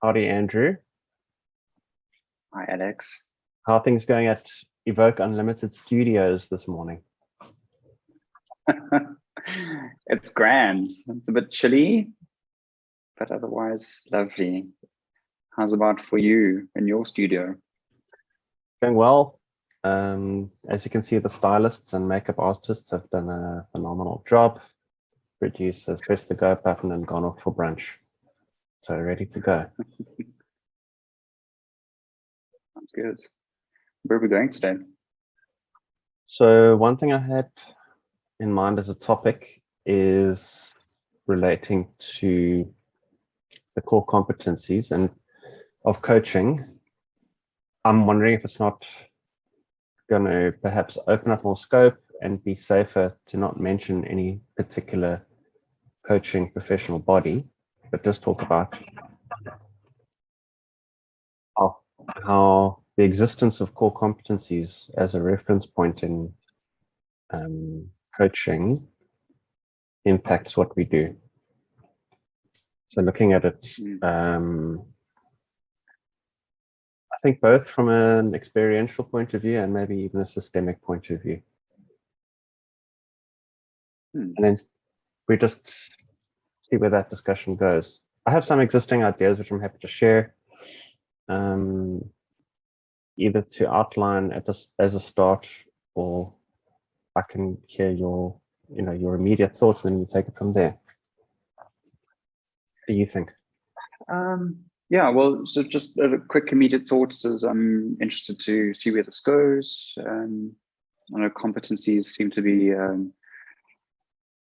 Howdy, Andrew. Hi, Alex. How are things going at Evoke Unlimited Studios this morning? It's grand. It's a bit chilly, but otherwise lovely. How's about for you in your studio? Going well. As you can see, the stylists and makeup artists have done a phenomenal job. Producers pressed the go button and gone off for brunch. So ready to go. Sounds good. Where are we going today? So one thing I had in mind as a topic is relating to the core competencies and of coaching. I'm wondering if it's not going to perhaps open up more scope and be safer to not mention any particular coaching professional body, but just talk about how the existence of core competencies as a reference point in coaching impacts what we do. So looking at it, I think both from an experiential point of view and maybe even a systemic point of view. And then we just see where that discussion goes. I have some existing ideas which I'm happy to share, either to outline as a start, or I can hear your immediate thoughts, and then you take it from there. What do you think? Yeah, well, so just a quick immediate thoughts is I'm interested to see where this goes. I know competencies seem to be a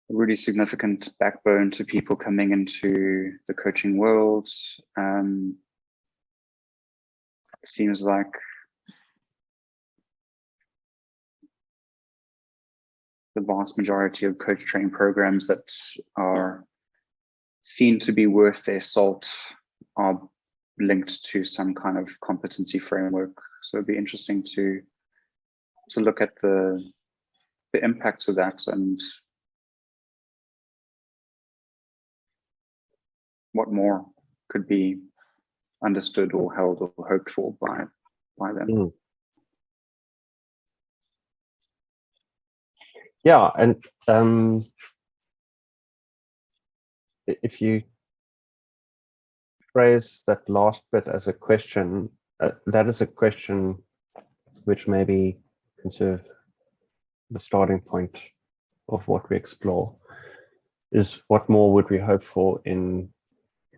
really significant backbone to people coming into the coaching world. It seems like the vast majority of coach training programs that are seen to be worth their salt are linked to some kind of competency framework. So it'd be interesting to look at the impacts of that and what more could be understood or held or hoped for by them. Yeah, and if you phrase that last bit as a question, that is a question which maybe can serve the starting point of what we explore, is what more would we hope for in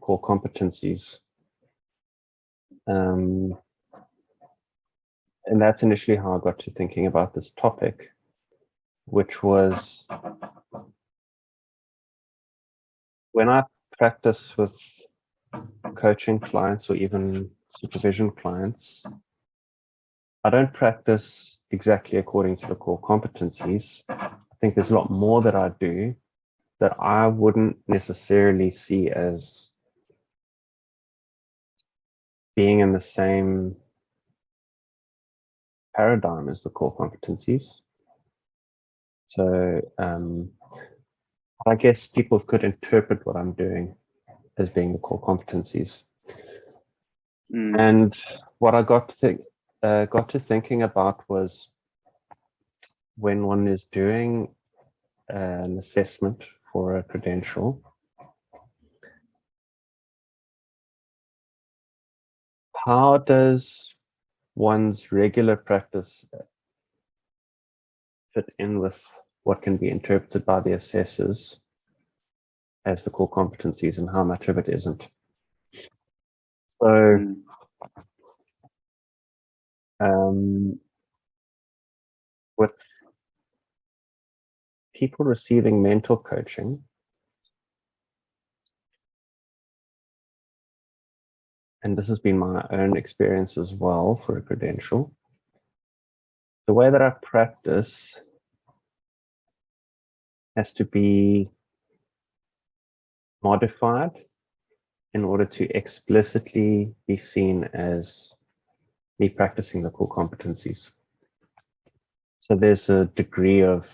core competencies? And that's initially how I got to thinking about this topic, which was when I practice with coaching clients or even supervision clients, I don't practice exactly according to the core competencies. I think there's a lot more that I do that I wouldn't necessarily see as being in the same paradigm as the core competencies. So I guess people could interpret what I'm doing as being the core competencies. And what I got to thinking about was when one is doing an assessment for a credential, how does one's regular practice fit in with what can be interpreted by the assessors as the core competencies, and how much of it isn't? So with people receiving mentor coaching, and this has been my own experience as well for a credential, the way that I practice has to be modified in order to explicitly be seen as me practicing the core competencies. So there's a degree of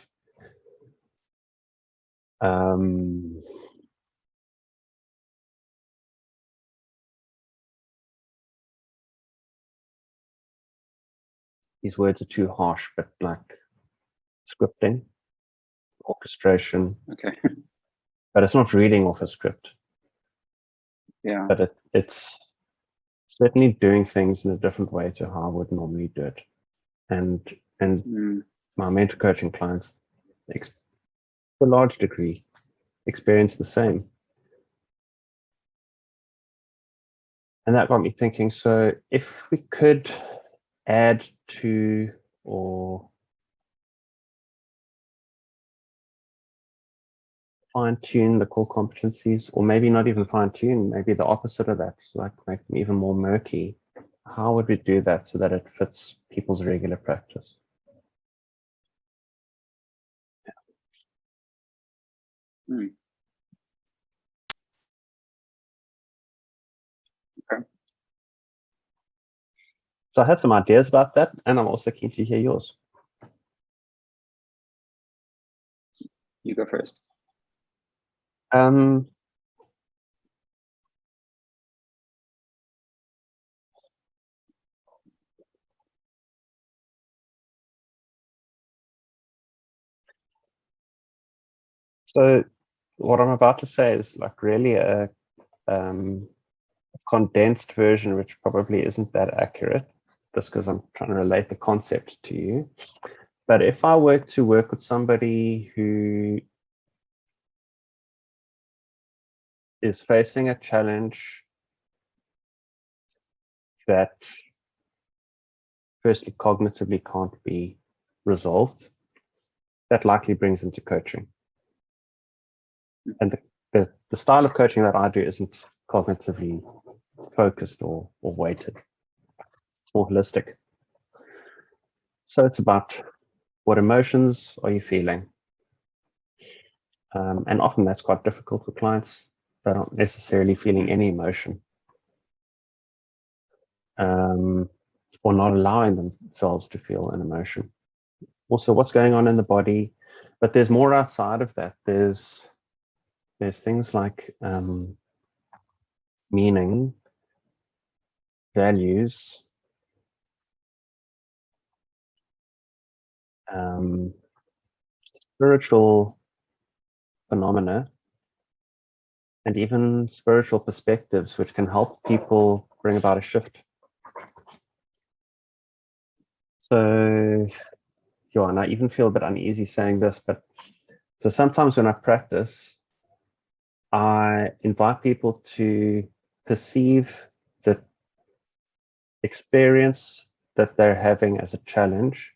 these words are too harsh, but like scripting, orchestration, Okay. but it's not reading off a script. Yeah. But it's certainly doing things in a different way to how I would normally do it. And my mentor coaching clients, to a large degree, experience the same. And that got me thinking, so if we could add to or fine tune the core competencies, or maybe not even fine tune, maybe the opposite of that, like make them even more murky, how would we do that so that it fits people's regular practice? Okay. So I have some ideas about that, and I'm also keen to hear yours. You go first. So what I'm about to say is like really a condensed version, which probably isn't that accurate, just because I'm trying to relate the concept to you. But if I were to work with somebody who is facing a challenge that firstly cognitively can't be resolved, that likely brings them to coaching. And the style of coaching that I do isn't cognitively focused or weighted. It's more holistic. So it's about what emotions are you feeling? And often that's quite difficult for clients that aren't necessarily feeling any emotion, or not allowing themselves to feel an emotion. Also, what's going on in the body, but there's more outside of that. There's things like meaning, values, spiritual phenomena, and even spiritual perspectives, which can help people bring about a shift. So, yeah, and I even feel a bit uneasy saying this, but so sometimes when I practice, I invite people to perceive the experience that they're having as a challenge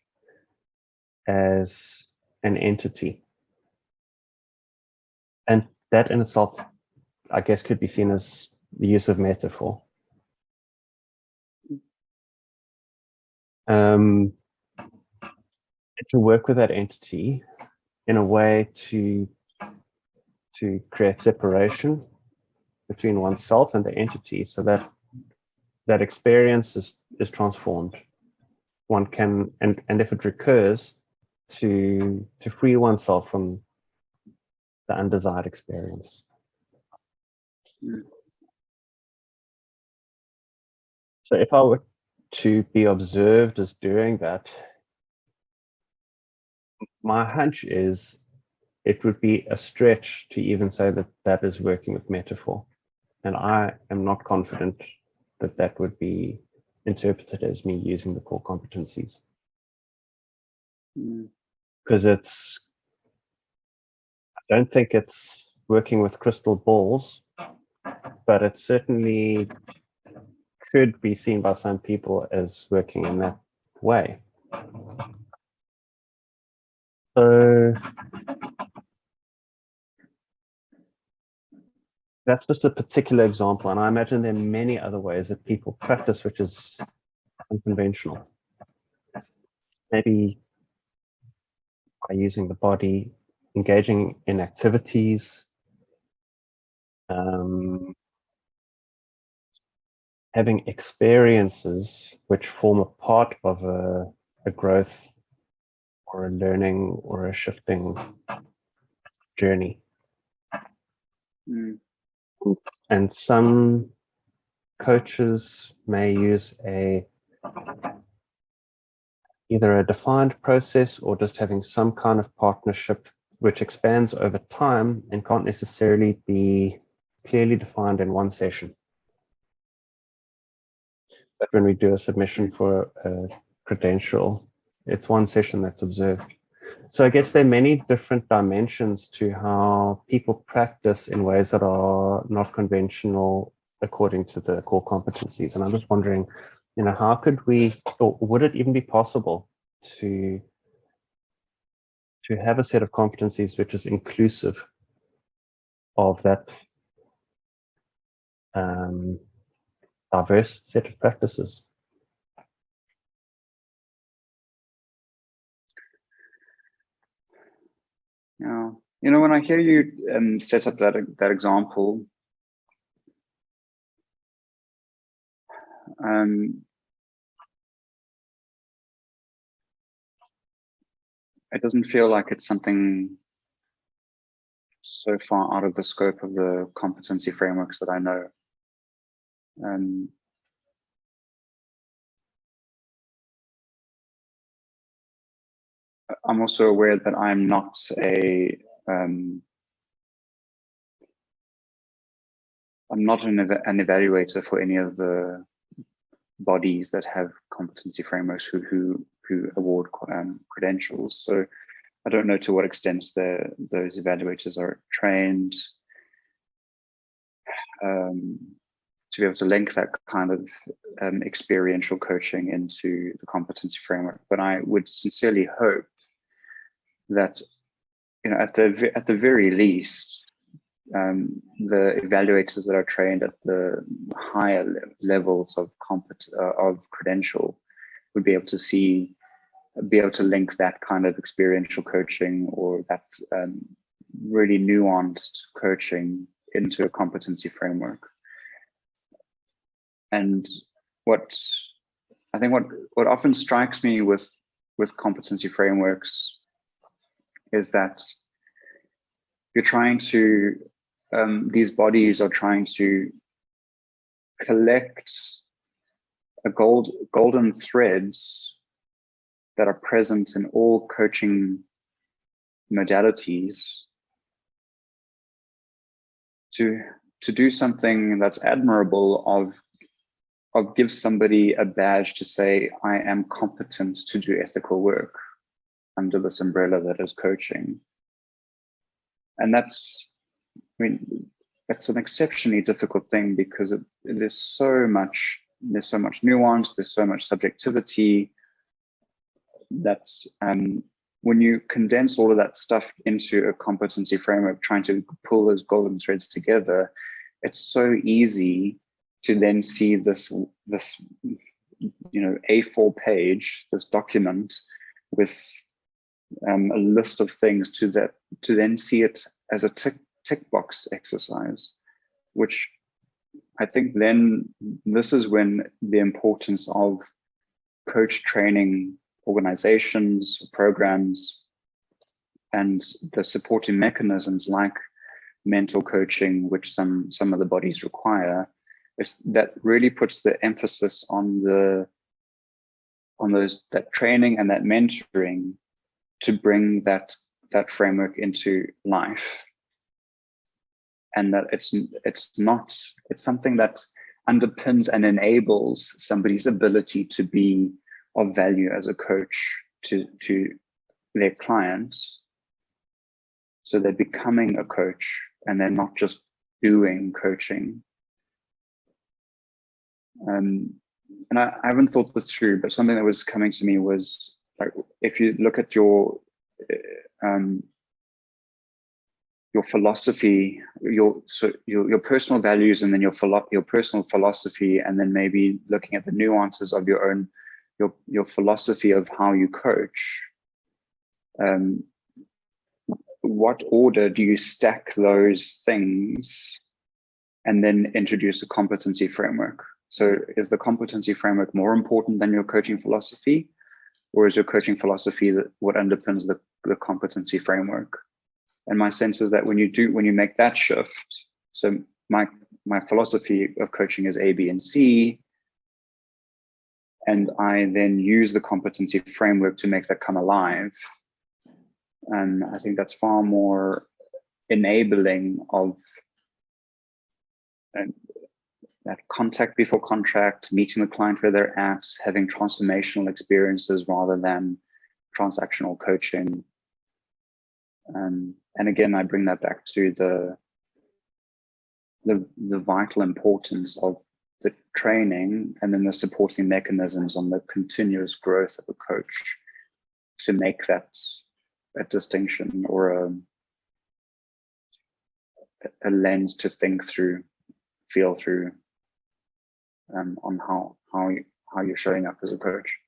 as an entity. And that in itself, I guess, could be seen as the use of metaphor. To work with that entity in a way to create separation between oneself and the entity, so that that experience is transformed. One can, and if it recurs, to free oneself from the undesired experience. So if I were to be observed as doing that, my hunch is it would be a stretch to even say that that is working with metaphor. And I am not confident that that would be interpreted as me using the core competencies. Because I don't think it's working with crystal balls, but it certainly could be seen by some people as working in that way. So that's just a particular example, and I imagine there are many other ways that people practice which is unconventional. Maybe by using the body, engaging in activities, having experiences which form a part of a growth or a learning or a shifting journey. And some coaches may use a either a defined process or just having some kind of partnership which expands over time and can't necessarily be clearly defined in one session. But when we do a submission for a credential, it's one session that's observed. So I guess there are many different dimensions to how people practice in ways that are not conventional according to the core competencies. And I'm just wondering, how could we, or would it even be possible to have a set of competencies which is inclusive of that diverse set of practices? Yeah, when I hear you set up that example, it doesn't feel like it's something so far out of the scope of the competency frameworks that I know. I'm also aware that I'm not I'm not an evaluator for any of the bodies that have competency frameworks who award credentials. So I don't know to what extent those evaluators are trained to be able to link that kind of experiential coaching into the competency framework. But I would sincerely hope that, at the very least, the evaluators that are trained at the higher levels of credential would be able to link that kind of experiential coaching or that really nuanced coaching into a competency framework. And what often strikes me with competency frameworks is that you're trying to these bodies are trying to collect golden threads that are present in all coaching modalities to do something that's admirable of give somebody a badge to say, I am competent to do ethical work under this umbrella that is coaching. And that's an exceptionally difficult thing because there's so much nuance, there's so much subjectivity that when you condense all of that stuff into a competency framework, trying to pull those golden threads together, it's so easy to then see this A4 page, this document with a list of things to then see it as a tick box exercise, which I think then this is when the importance of coach training organizations, programs, and the supporting mechanisms like mentor coaching, which some of the bodies require, that really puts the emphasis on that training and that mentoring to bring that framework into life. And that it's something that underpins and enables somebody's ability to be of value as a coach to their clients. So they're becoming a coach and they're not just doing coaching. And I haven't thought this through, but something that was coming to me was, like, if you look at your philosophy, your personal values, and then your personal philosophy, and then maybe looking at the nuances of your own your philosophy of how you coach. What order do you stack those things and then introduce a competency framework? So is the competency framework more important than your coaching philosophy, or is your coaching philosophy what underpins the competency framework? And my sense is that when you make that shift, so my philosophy of coaching is A, B, and C, and I then use the competency framework to make that come alive. And I think that's far more enabling of that contact before contract, meeting the client where they're at, having transformational experiences rather than transactional coaching. And again, I bring that back to the vital importance of the training and then the supporting mechanisms on the continuous growth of a coach to make that distinction or a lens to think through, feel through, on how you're showing up as a coach.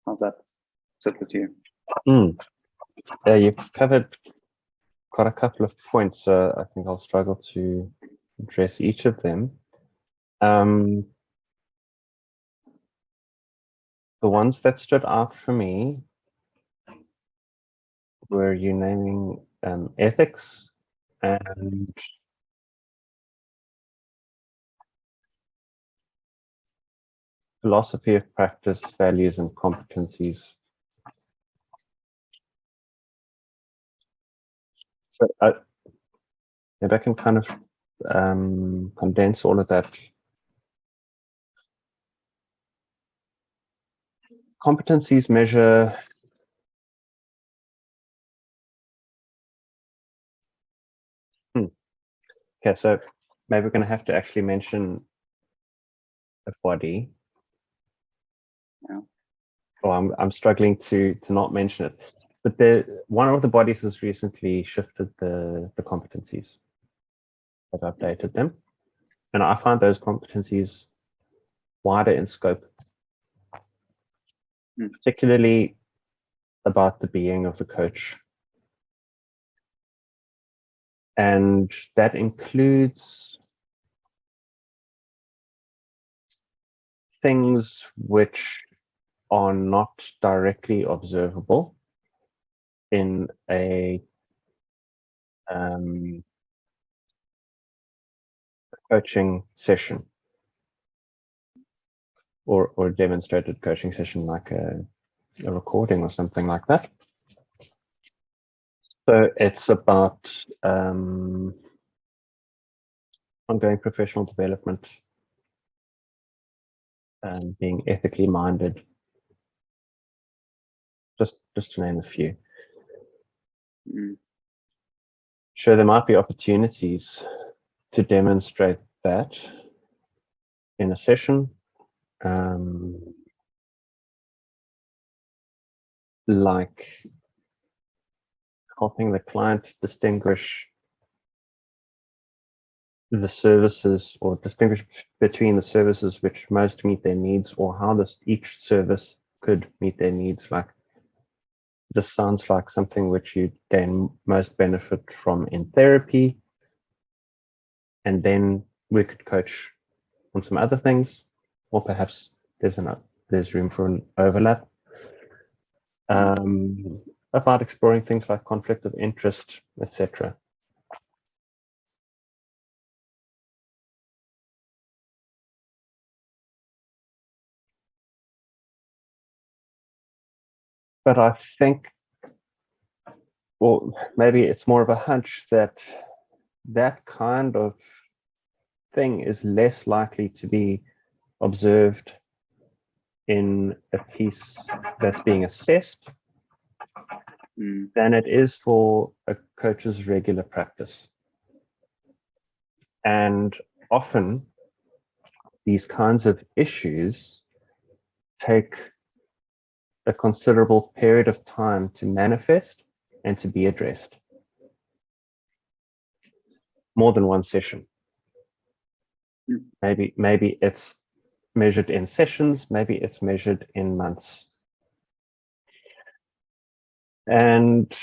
How's that sit with you? Yeah, you've covered quite a couple of points, so I think I'll struggle to address each of them. The ones that stood out for me were you naming ethics and philosophy of practice, values, and competencies. So maybe I can kind of condense all of that. Competencies measure okay, so maybe we're going to have to actually mention a body. Yeah. Oh, I'm struggling to not mention it. But one of the bodies has recently shifted the competencies. I've updated them. And I find those competencies wider in scope, particularly about the being of the coach. And that includes things which are not directly observable in a coaching session or demonstrated coaching session, like a recording or something like that. So it's about ongoing professional development and being ethically minded, just to name a few. Sure, there might be opportunities to demonstrate that in a session, like helping the client distinguish the services or distinguish between the services which most meet their needs or how each service could meet their needs. Like, this sounds like something which you gain most benefit from in therapy, and then we could coach on some other things, or perhaps there's room for an overlap. About exploring things like conflict of interest, etc. But I think, or maybe it's more of a hunch, that that kind of thing is less likely to be observed in a piece that's being assessed than it is for a coach's regular practice. And often these kinds of issues take a considerable period of time to manifest and to be addressed. More than one session. Maybe it's measured in sessions, maybe it's measured in months. And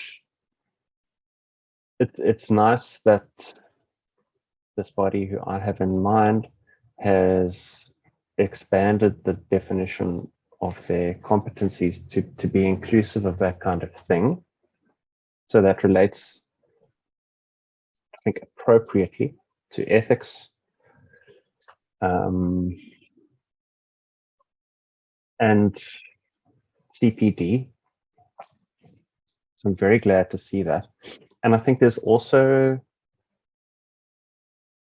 it's nice that this body who I have in mind has expanded the definition of their competencies to be inclusive of that kind of thing. So that relates, I think, appropriately to ethics. And CPD. So I'm very glad to see that. And I think there's also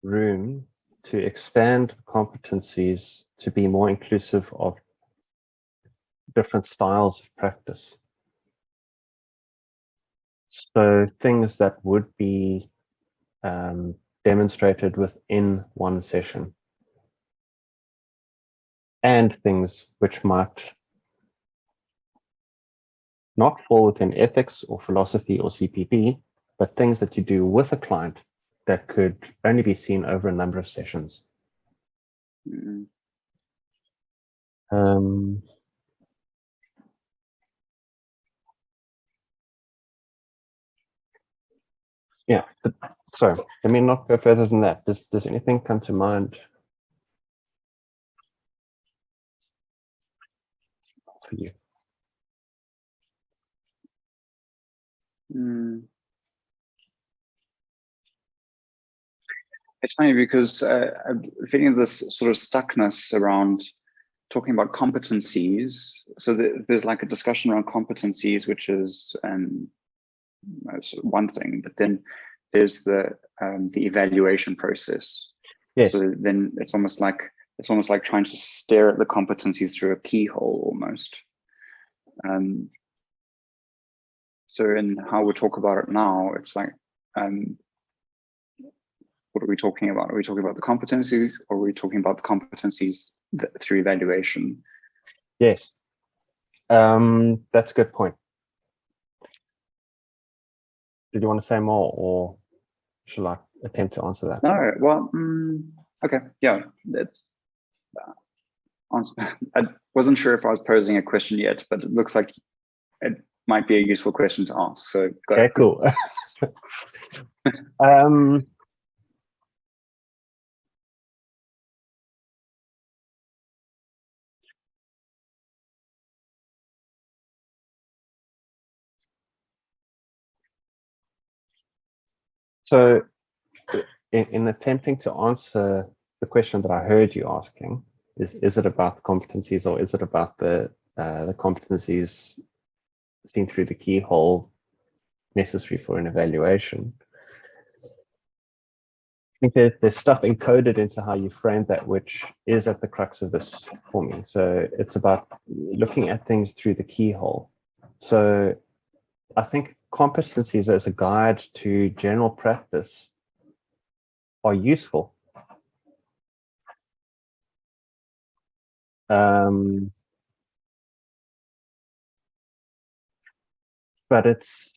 room to expand competencies to be more inclusive of different styles of practice. So things that would be demonstrated within one session, and things which might not fall within ethics or philosophy or CPD, but things that you do with a client that could only be seen over a number of sessions. Yeah, but, sorry, let me not go further than that. Does anything come to mind for you? It's funny because I'm feeling this sort of stuckness around talking about competencies. So there's like a discussion around competencies, which is one thing, but then there's the evaluation process. Yes. So then it's almost like trying to stare at the competencies through a keyhole almost. So in how we talk about it now, it's like, what are we talking about? Are we talking about the competencies, or are we talking about the competencies through evaluation? Yes, that's a good point. Did you want to say more, or shall I attempt to answer that? No, well, okay, yeah. I wasn't sure if I was posing a question yet, but it looks like it might be a useful question to ask. So go okay, ahead. Cool. So in attempting to answer the question that I heard you asking, is it about the competencies, or is it about the competencies seen through the keyhole necessary for an evaluation? I think there's stuff encoded into how you frame that, which is at the crux of this for me. So it's about looking at things through the keyhole. So I think competencies as a guide to general practice are useful. But it's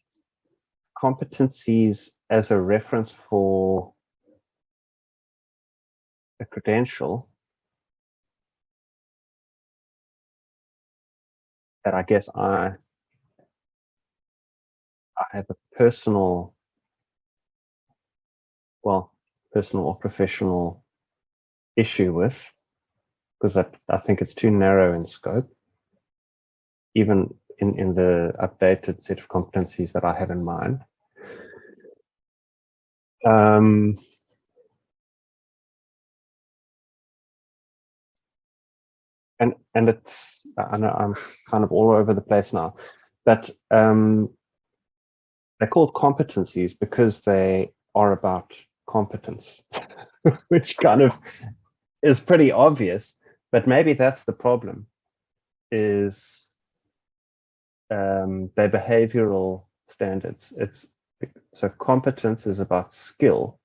competencies as a reference for a credential that I guess I have a personal or professional issue with, because I think it's too narrow in scope, even in the updated set of competencies that I have in mind. And it's, I know I'm kind of all over the place now, but they're called competencies because they are about competence, which kind of is pretty obvious, but maybe that's the problem, is their behavioral standards. So competence is about skill,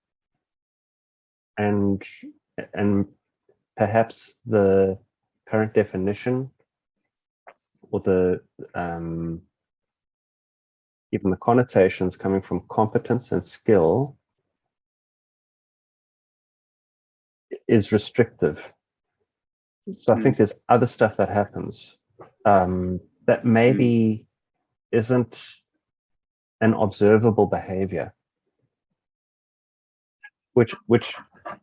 and perhaps the current definition, or the even the connotations coming from competence and skill, is restrictive. So I think there's other stuff that happens that maybe isn't an observable behavior, which I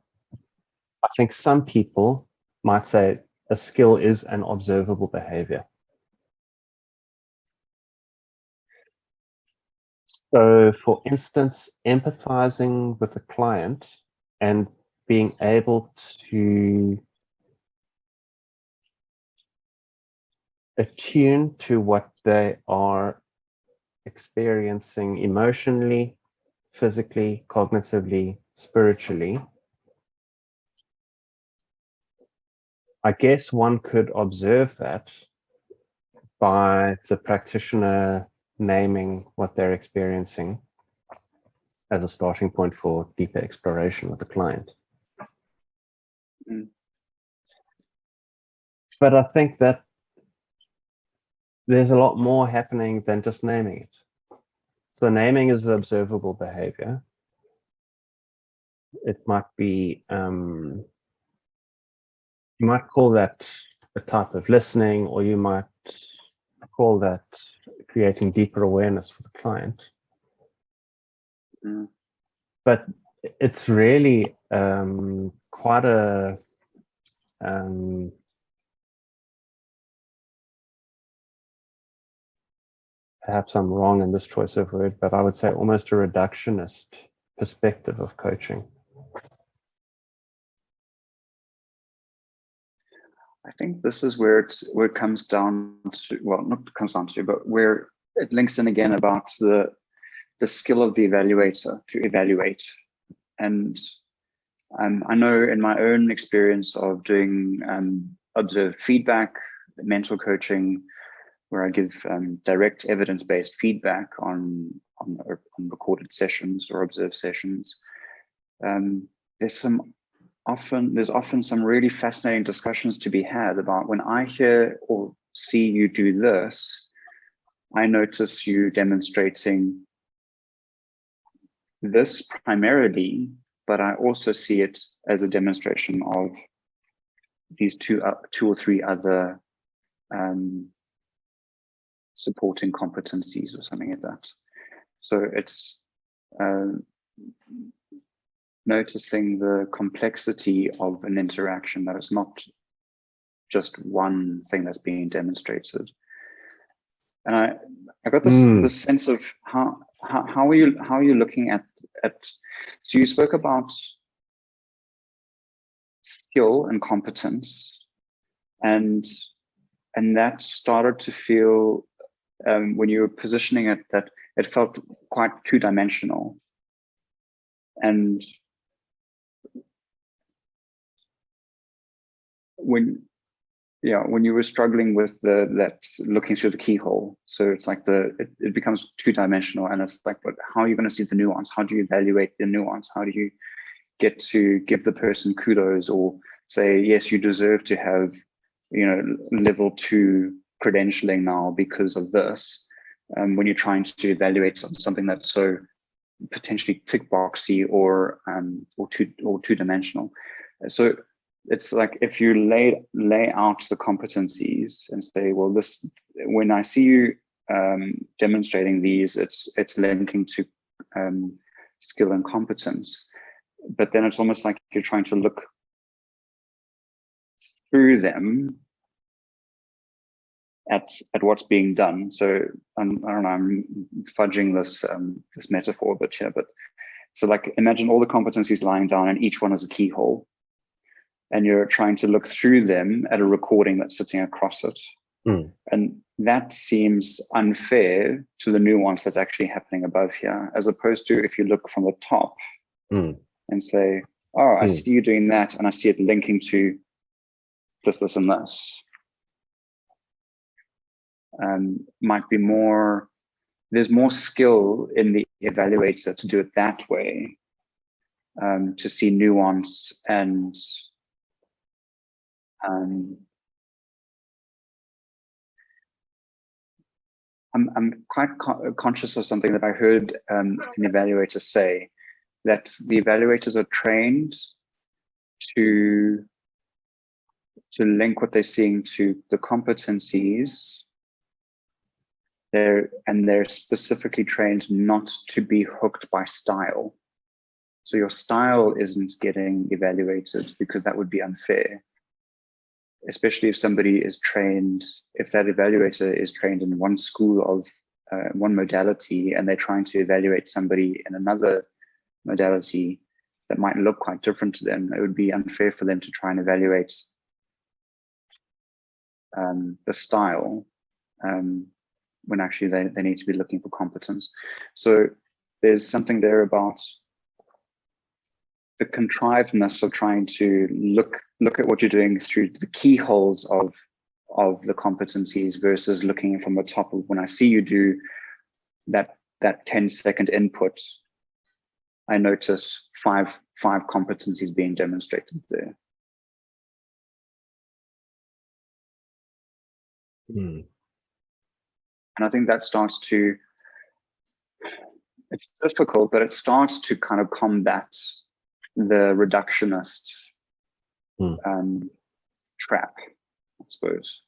think some people might say a skill is an observable behavior. So for instance, empathizing with a client and being able to attune to what they are experiencing emotionally, physically, cognitively, spiritually. I guess one could observe that by the practitioner naming what they're experiencing as a starting point for deeper exploration with the client. Mm. But I think that there's a lot more happening than just naming it. So naming is the observable behavior. It might be, you might call that a type of listening, or you might call that creating deeper awareness for the client. Mm. But it's really quite a perhaps I'm wrong in this choice of word, but I would say almost a reductionist perspective of coaching. I think this is where it comes down to, well, not comes down to, but where it links in again about the skill of the evaluator to evaluate. And I know in my own experience of doing observed feedback, mental coaching, where I give direct evidence-based feedback on recorded sessions or observed sessions, there's often some really fascinating discussions to be had about when I hear or see you do this, I notice you demonstrating this primarily, but I also see it as a demonstration of these two or three other supporting competencies or something like that. So it's noticing the complexity of an interaction, that it's not just one thing that's being demonstrated. And I got this sense of how are you looking at so you spoke about skill and competence, and that started to feel when you were positioning it, that it felt quite two-dimensional. And when you were struggling with that looking through the keyhole, so it's like it becomes two-dimensional, and it's like, but how are you going to see the nuance? How do you evaluate the nuance? How do you get to give the person kudos or say, yes, you deserve to have, level 2 credentialing now because of this, when you're trying to evaluate something that's so potentially tick boxy or two-dimensional. So it's like, if you lay out the competencies and say, well, this, when I see you demonstrating these, it's linking to skill and competence. But then it's almost like you're trying to look through them at what's being done. So I don't know, I'm fudging this metaphor a bit here, but so like imagine all the competencies lying down and each one is a keyhole, and you're trying to look through them at a recording that's sitting across it. And that seems unfair to the nuance that's actually happening above here, as opposed to if you look from the top and say, oh, I see you doing that, and I see it linking to this, this, and this. Might be more, there's more skill in the evaluator to do it that way, to see nuance and I'm quite conscious of something that I heard an evaluator say, that the evaluators are trained to link what they're seeing to the competencies. They're specifically trained not to be hooked by style. So your style isn't getting evaluated because that would be unfair. especially if somebody is trained, if that evaluator is trained in one school of one modality, and they're trying to evaluate somebody in another modality that might look quite different to them, it would be unfair for them to try and evaluate the style when actually they need to be looking for competence. So there's something there about the contrivedness of trying to look at what you're doing through the keyholes of the competencies versus looking from the top of, when I see you do that 10-second input, I notice five competencies being demonstrated there. Mm. And I think that starts to, it's difficult, but it starts to kind of combat the reductionist trap, I suppose.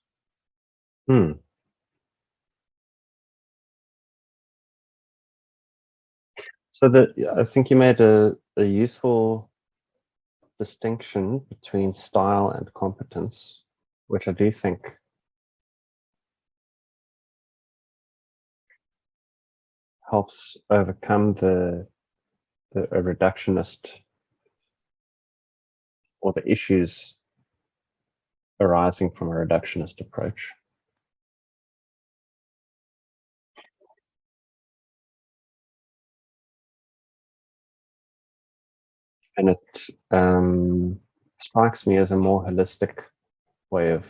So I think you made a useful distinction between style and competence, which I do think helps overcome the reductionist or the issues arising from a reductionist approach. And it strikes me as a more holistic way of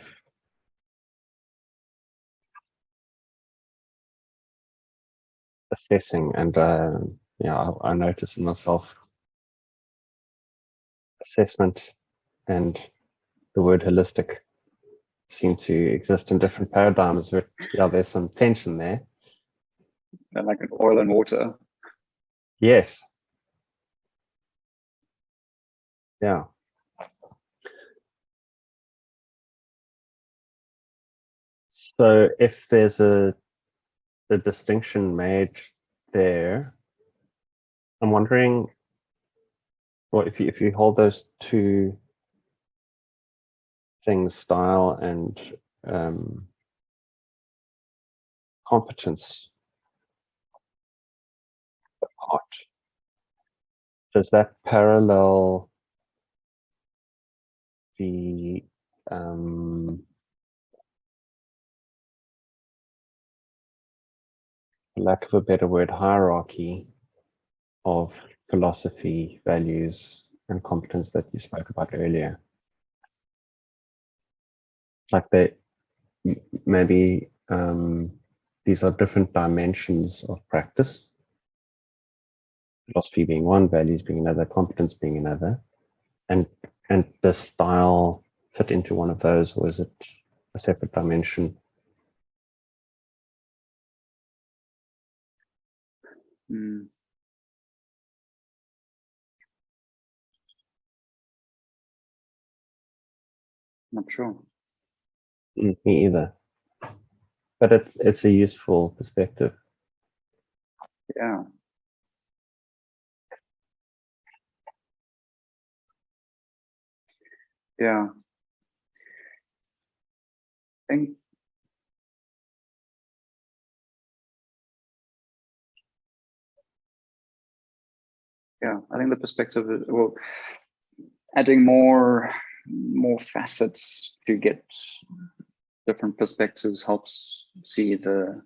assessing. And yeah, I notice in myself assessment and the word holistic seem to exist in different paradigms, but yeah, there's some tension there. They're like an oil and water. Yes. Yeah. So if there's a distinction made there, I'm wondering, well, if you hold those two things, style and competence apart, does that parallel the lack of a better word, hierarchy of philosophy, values, and competence that you spoke about earlier? Like maybe these are different dimensions of practice. Philosophy being one, values being another, competence being another. And does style fit into one of those, or is it a separate dimension? Not sure. Me either. But it's a useful perspective. Yeah. Yeah. I think the perspective is, well, adding more facets to get different perspectives helps see the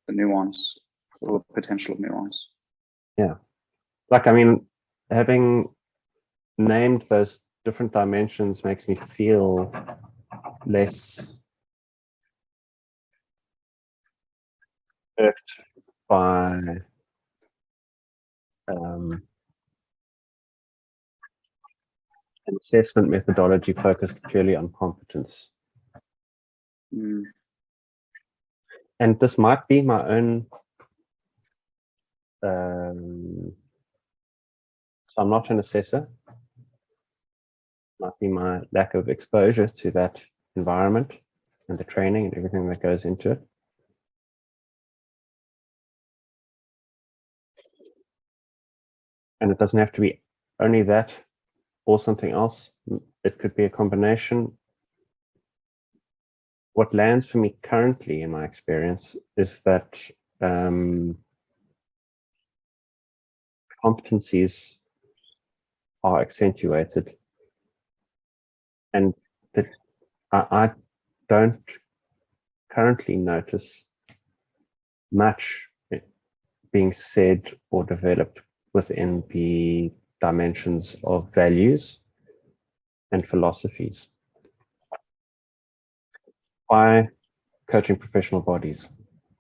nuance or potential of nuance. Yeah. Like, I mean, having named those different dimensions makes me feel less irked by an assessment methodology focused purely on competence. And this might be my own, so I'm not an assessor, might be my lack of exposure to that environment and the training and everything that goes into it. And it doesn't have to be only that or something else. it could be a combination. What lands for me currently in my experience is that competencies are accentuated, and that I don't currently notice much being said or developed within the dimensions of values and philosophies by coaching professional bodies.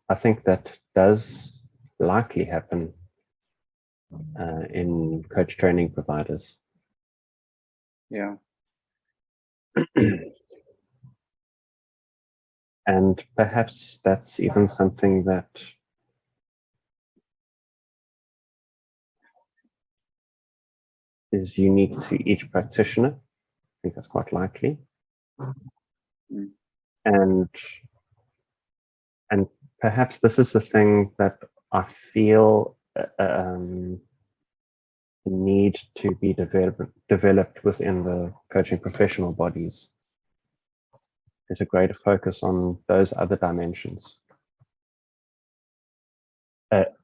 I think that does likely happen in coach training providers. Yeah. And perhaps that's even something that is unique to each practitioner. I think that's quite likely. Mm. And perhaps this is the thing that I feel need to be developed within the coaching professional bodies. There's a greater focus on those other dimensions.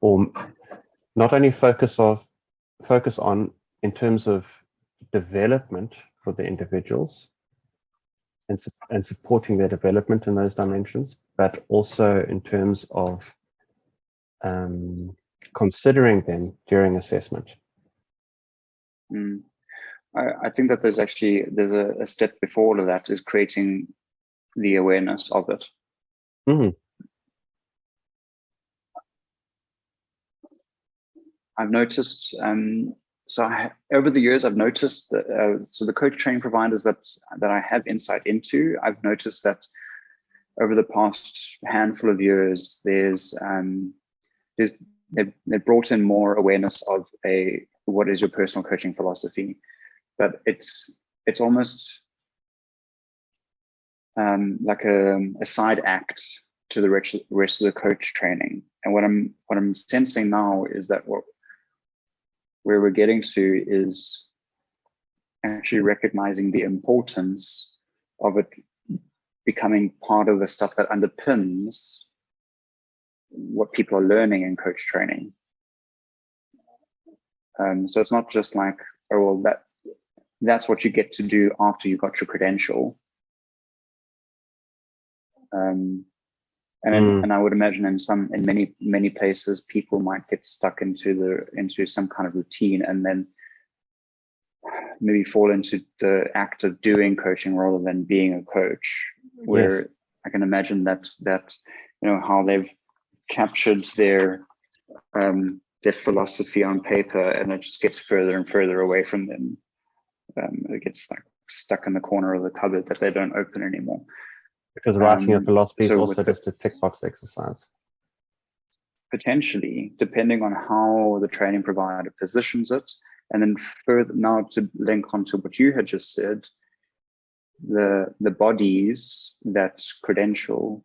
Or not only focus on in terms of development for the individuals and supporting their development in those dimensions, but also in terms of considering them during assessment. I think that there's a step before all of that is creating the awareness of it. I've noticed, over the years, I've noticed that, so the coach training providers that I have insight into, I've noticed that over the past handful of years, they've brought in more awareness of what is your personal coaching philosophy, but it's almost like a side act to the rest of the coach training. And what I'm sensing now is that where we're getting to is actually recognizing the importance of it becoming part of the stuff that underpins what people are learning in coach training. So it's not just like, oh, well, that's what you get to do after you got your credential. And I would imagine in many places, people might get stuck into some kind of routine and then maybe fall into the act of doing coaching rather than being a coach. Where yes. I can imagine that how they've captured their philosophy on paper, and it just gets further and further away from them. It gets like stuck in the corner of the cupboard that they don't open anymore. Because writing a philosophy is also just a tick box exercise. Potentially, depending on how the training provider positions it. And then further, now to link onto what you had just said, the bodies that credential,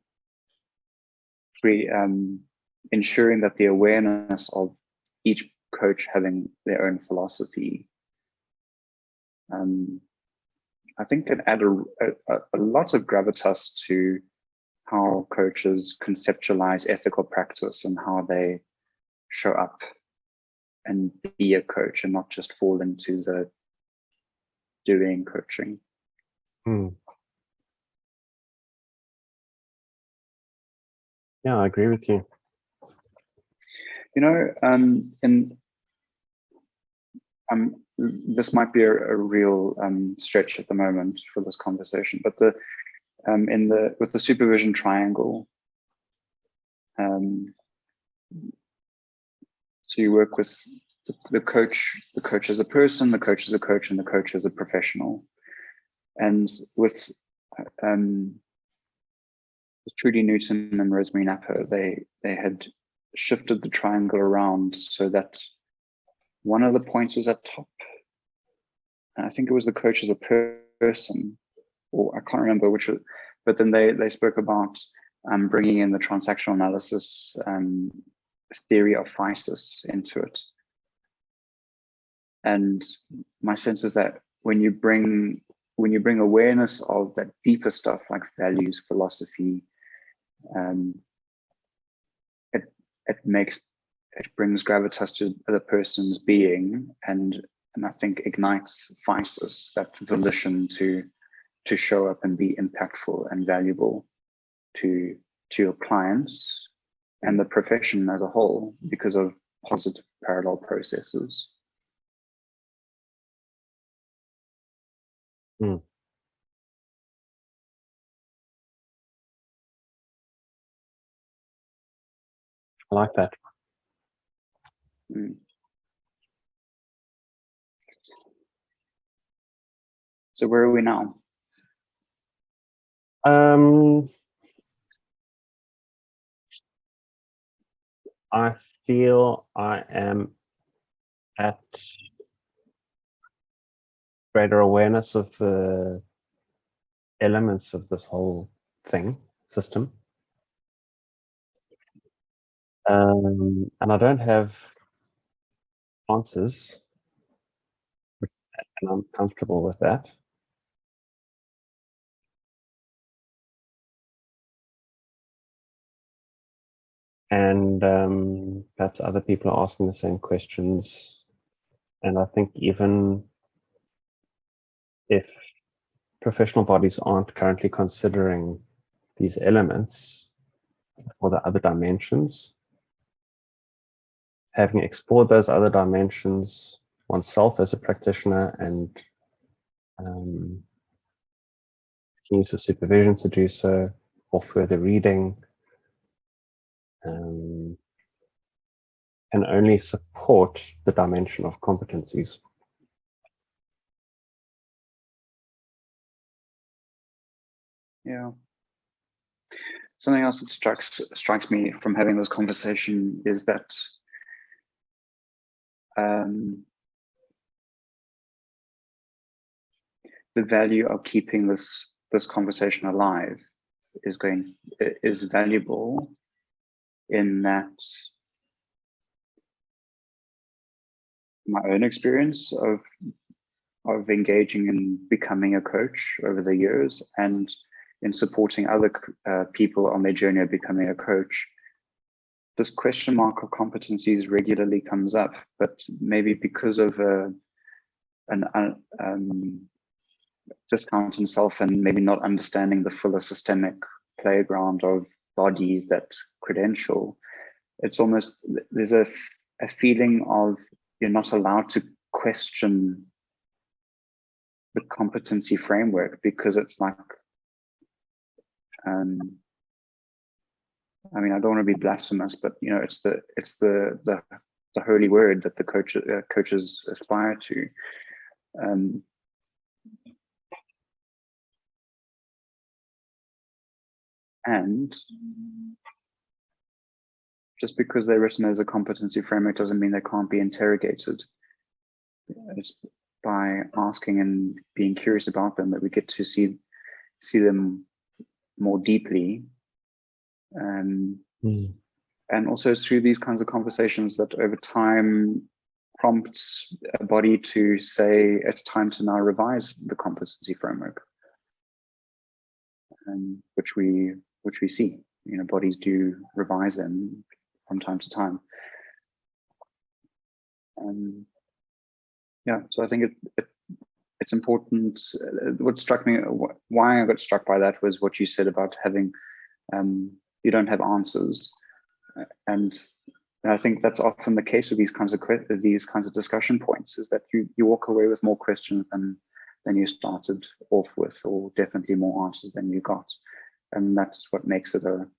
ensuring that the awareness of each coach having their own philosophy, I think can add a lot of gravitas to how coaches conceptualize ethical practice and how they show up and be a coach and not just fall into the doing coaching. Yeah, I agree with you. This might be a real stretch at the moment for this conversation, but with the supervision triangle, so you work with the coach as a person, the coach as a coach, and the coach as a professional. And with Trudy Newton and Rosemary Napper, they had shifted the triangle around so that one of the points was at top. And I think it was the coach as a person, or I can't remember which, but then they spoke about bringing in the transactional analysis theory of physis into it. And my sense is that when you bring when you bring awareness of that deeper stuff like values, philosophy, it brings gravitas to the person's being, and I think ignites vices, that volition to show up and be impactful and valuable to your clients and the profession as a whole because of positive parallel processes. Mm. I like that. Mm. So where are we now? I feel I am at greater awareness of the elements of this whole system. And I don't have answers, and I'm comfortable with that. And perhaps other people are asking the same questions. And I think even if professional bodies aren't currently considering these elements or the other dimensions, having explored those other dimensions oneself as a practitioner and use of supervision to do so, or further reading, can only support the dimension of competencies. Yeah. Something else that strikes me from having this conversation is that the value of keeping this conversation alive is valuable in that my own experience of engaging in becoming a coach over the years and in supporting other people on their journey of becoming a coach. This question mark of competencies regularly comes up, but maybe because of an discounting self and maybe not understanding the fuller systemic playground of bodies that credential, it's almost, there's a feeling of you're not allowed to question the competency framework because it's like, I mean, I don't want to be blasphemous, but you know, it's the holy word that the coaches aspire to. And just because they're written as a competency framework doesn't mean they can't be interrogated. It's by asking and being curious about them that we get to see them more deeply. And also through these kinds of conversations that over time prompts a body to say it's time to now revise the competency framework, which we see, you know, bodies do revise them from time to time. Yeah, so I think it's important. What struck me, why I got struck by that was what you said about having, you don't have answers. And I think that's often the case with these kinds of discussion points, is that you walk away with more questions than you started off with, or definitely more answers than you got. And that's what makes it an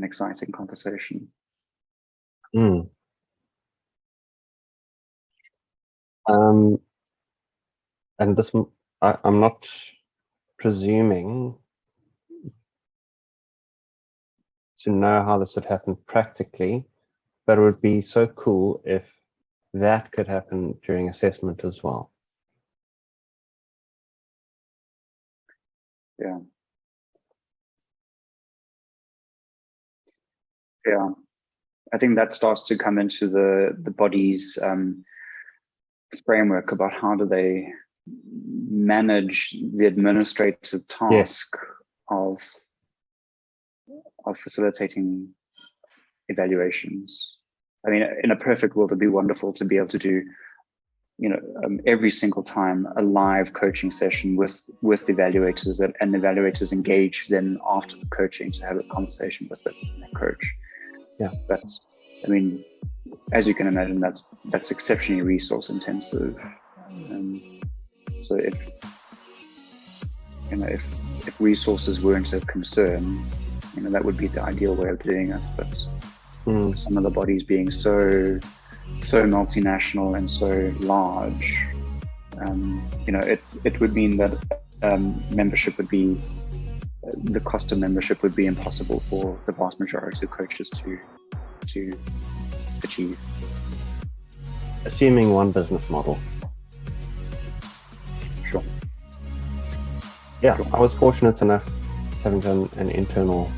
exciting conversation. And this, I'm not presuming to know how this would happen practically, but it would be so cool if that could happen during assessment as well. Yeah. Yeah. I think that starts to come into the body's framework about how do they manage the administrative task of facilitating evaluations. I mean, in a perfect world, it'd be wonderful to be able to do, every single time a live coaching session with evaluators, and evaluators engage then after the coaching to have a conversation with the coach. Yeah, that's, I mean, as you can imagine, that's exceptionally resource intensive. So if resources weren't a concern, that would be the ideal way of doing it. But some of the bodies being so multinational and so large, it would mean that membership would be, the cost of membership would be impossible for the vast majority of coaches to achieve. Assuming one business model. Sure. Yeah, sure. I was fortunate enough, having done an internal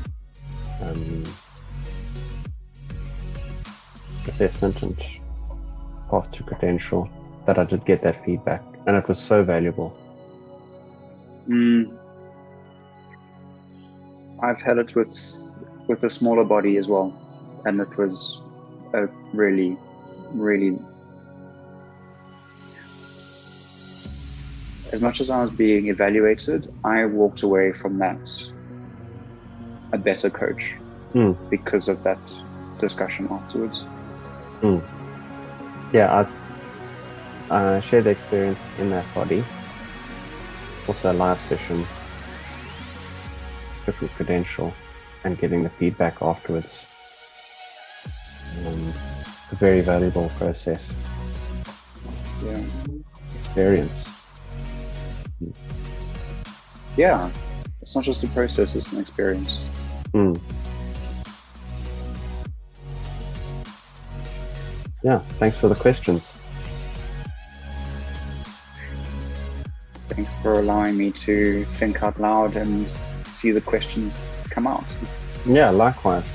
assessment and path to credential, that I did get that feedback, and it was so valuable. I've had it with a smaller body as well, and it was a really, really, as much as I was being evaluated, I walked away from that a better coach because of that discussion afterwards. Yeah, I shared the experience in that body. Also a live session, different credential, and getting the feedback afterwards. A very valuable process. Yeah. Experience. Yeah, it's not just a process, it's an experience. Yeah, thanks for the questions. Thanks for allowing me to think out loud and see the questions come out. Yeah, likewise.